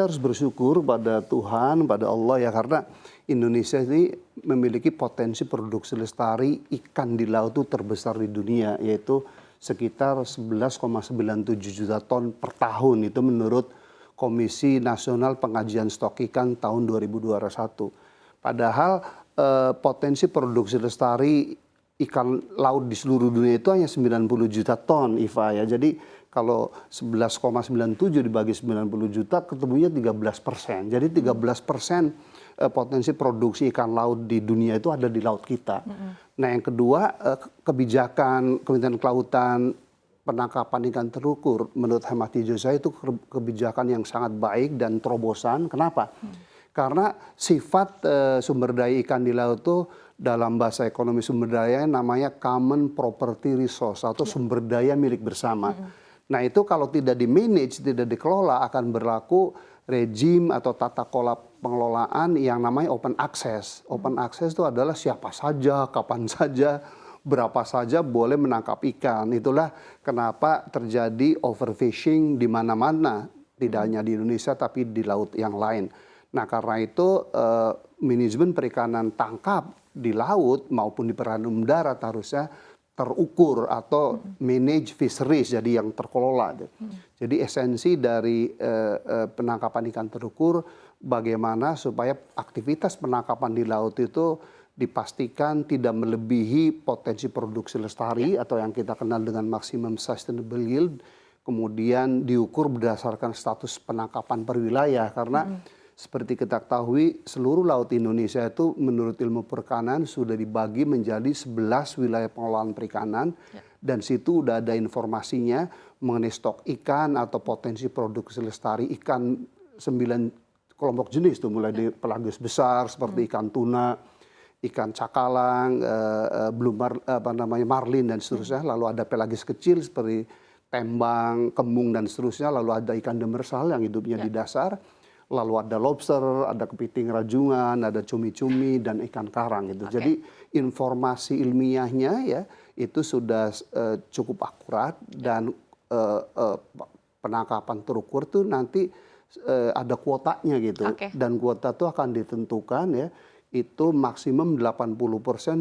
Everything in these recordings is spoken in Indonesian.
Harus bersyukur pada Tuhan, pada Allah ya, karena Indonesia ini memiliki potensi produksi lestari ikan di laut itu terbesar di dunia, yaitu sekitar 11,97 juta ton per tahun. Itu menurut Komisi Nasional Pengajian Stok Ikan tahun 2021. Padahal potensi produksi lestari ikan laut di seluruh dunia itu hanya 90 juta ton, Iva ya. Jadi kalau 11,97 dibagi 90 juta ketemunya 13%. Jadi 13% potensi produksi ikan laut di dunia itu ada di laut kita. Nah yang kedua, kebijakan Kementerian Kelautan penangkapan ikan terukur menurut hemat hijau saya itu kebijakan yang sangat baik dan terobosan. Kenapa? Karena sifat sumber daya ikan di laut itu dalam bahasa ekonomi sumber daya namanya common property resource atau sumber daya milik bersama. Nah itu kalau tidak di-manage, tidak dikelola akan berlaku rejim atau tata kelola pengelolaan yang namanya open access. Open access itu adalah siapa saja, kapan saja, berapa saja boleh menangkap ikan. Itulah kenapa terjadi overfishing di mana-mana, tidak hanya di Indonesia tapi di laut yang lain. Nah karena itu manajemen perikanan tangkap di laut maupun di perairan darat harusnya terukur atau manage fisheries, jadi yang terkelola. Jadi esensi dari penangkapan ikan terukur bagaimana supaya aktivitas penangkapan di laut itu dipastikan tidak melebihi potensi produksi lestari atau yang kita kenal dengan maximum sustainable yield, kemudian diukur berdasarkan status penangkapan per wilayah karena seperti kita ketahui, seluruh laut Indonesia itu menurut ilmu perikanan sudah dibagi menjadi 11 wilayah pengelolaan perikanan. Dan situ udah ada informasinya mengenai stok ikan atau potensi produksi lestari ikan 9 kelompok jenis tuh, mulai dari pelagus besar seperti ikan tuna, ikan cakalang, marlin dan seterusnya. Lalu ada pelagis kecil seperti tembang, kembung dan seterusnya. Lalu ada ikan demersal yang hidupnya di dasar. Lalu ada lobster, ada kepiting rajungan, ada cumi-cumi dan ikan karang gitu. Jadi informasi ilmiahnya ya itu sudah cukup akurat dan penangkapan terukur tuh nanti ada kuotanya gitu. Dan kuota itu akan ditentukan ya itu maksimum 80%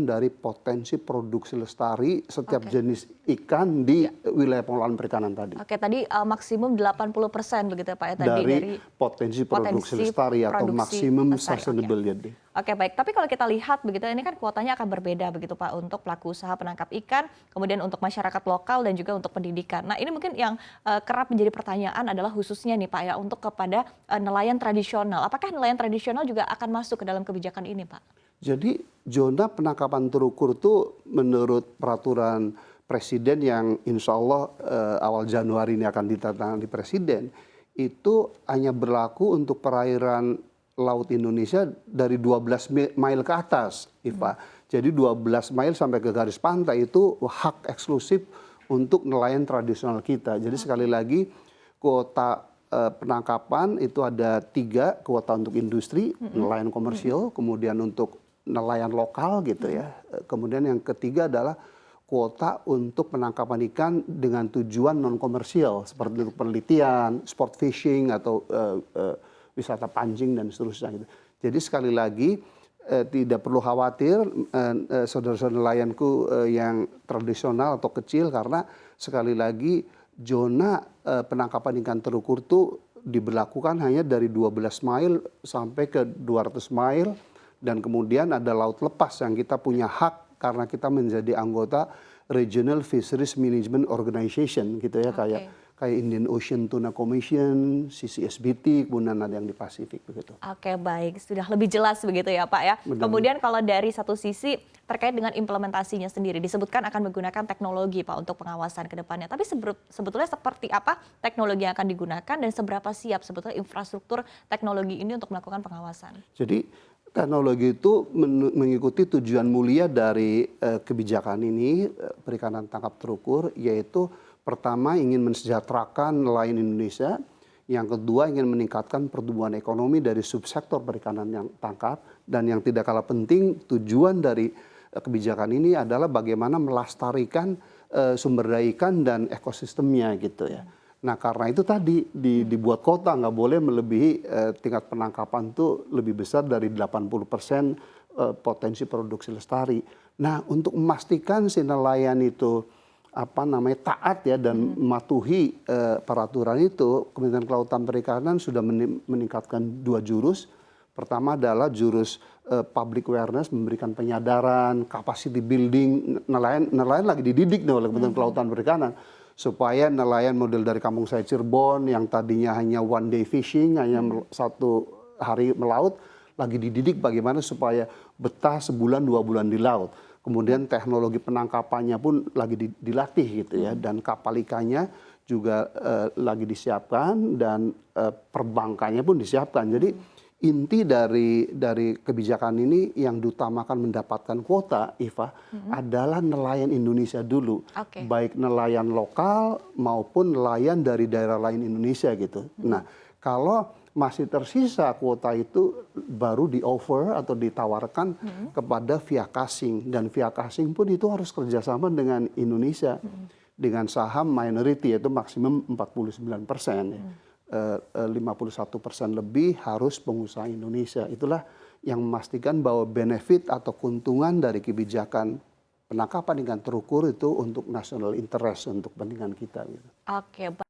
dari potensi produksi lestari setiap jenis ikan di wilayah pengelolaan perikanan tadi. Tadi maksimum 80% begitu ya Pak ya tadi dari potensi produksi lestari atau maksimum sustainable yield. Baik. Tapi kalau kita lihat begitu ini kan kuotanya akan berbeda begitu Pak untuk pelaku usaha penangkap ikan, kemudian untuk masyarakat lokal dan juga untuk pendidikan. Nah ini mungkin yang kerap menjadi pertanyaan adalah khususnya nih Pak ya untuk kepada nelayan tradisional. Apakah nelayan tradisional juga akan masuk ke dalam kebijakan ini Pak? Jadi zona penangkapan terukur itu menurut peraturan Presiden yang insya Allah awal Januari ini akan ditandatangani Presiden, itu hanya berlaku untuk perairan laut Indonesia dari 12 mil ke atas, Iva. Jadi 12 mil sampai ke garis pantai itu hak eksklusif untuk nelayan tradisional kita. Jadi sekali lagi kuota penangkapan itu ada 3, kuota untuk industri, nelayan komersial, kemudian untuk nelayan lokal gitu ya. Kemudian yang ketiga adalah kuota untuk penangkapan ikan dengan tujuan non komersial seperti untuk penelitian, sport fishing atau wisata pancing dan seterusnya gitu. Jadi sekali lagi tidak perlu khawatir saudara-saudara nelayanku yang tradisional atau kecil karena sekali lagi zona penangkapan ikan terukur itu diberlakukan hanya dari 12 mile sampai ke 200 mile dan kemudian ada laut lepas yang kita punya hak karena kita menjadi anggota Regional Fisheries Management Organization gitu ya kayak Indian Ocean Tuna Commission, CCSBT, kemudian ada yang di Pasifik begitu. Baik, sudah lebih jelas begitu ya Pak ya. Kemudian kalau dari satu sisi terkait dengan implementasinya sendiri disebutkan akan menggunakan teknologi Pak untuk pengawasan ke depannya. Tapi sebetulnya seperti apa teknologi yang akan digunakan dan seberapa siap sebetulnya infrastruktur teknologi ini untuk melakukan pengawasan? Jadi teknologi itu mengikuti tujuan mulia dari kebijakan ini perikanan tangkap terukur, yaitu pertama ingin mensejahterakan nelayan Indonesia, yang kedua ingin meningkatkan pertumbuhan ekonomi dari subsektor perikanan yang tangkap, dan yang tidak kalah penting tujuan dari kebijakan ini adalah bagaimana melestarikan sumber daya ikan dan ekosistemnya gitu ya. Nah karena itu tadi dibuat quota nggak boleh melebihi tingkat penangkapan itu lebih besar dari 80% potensi produksi lestari. Nah untuk memastikan si nelayan itu taat ya dan mematuhi peraturan itu, Kementerian Kelautan Perikanan sudah meningkatkan 2 jurus. Pertama adalah jurus public awareness, memberikan penyadaran, capacity building, nelayan lagi dididik nih oleh Kementerian Kelautan Perikanan supaya nelayan model dari kampung saya Cirebon yang tadinya hanya one day fishing, hanya 1 hari melaut, lagi dididik bagaimana supaya betah sebulan 2 bulan di laut. Kemudian teknologi penangkapannya pun lagi dilatih gitu ya, dan kapal ikannya juga lagi disiapkan dan perbankannya pun disiapkan. Jadi inti dari kebijakan ini yang diutamakan mendapatkan kuota, Iva, adalah nelayan Indonesia dulu. Baik nelayan lokal maupun nelayan dari daerah lain Indonesia gitu. Nah, kalau masih tersisa kuota itu baru di-offer atau ditawarkan kepada via casing. Dan via casing pun itu harus kerjasama dengan Indonesia. Dengan saham minority yaitu maksimum 49%. Ya. 51% lebih harus pengusaha Indonesia. Itulah yang memastikan bahwa benefit atau keuntungan dari kebijakan penangkapan ikan terukur itu untuk national interest, untuk kepentingan kita. Gitu. Oke.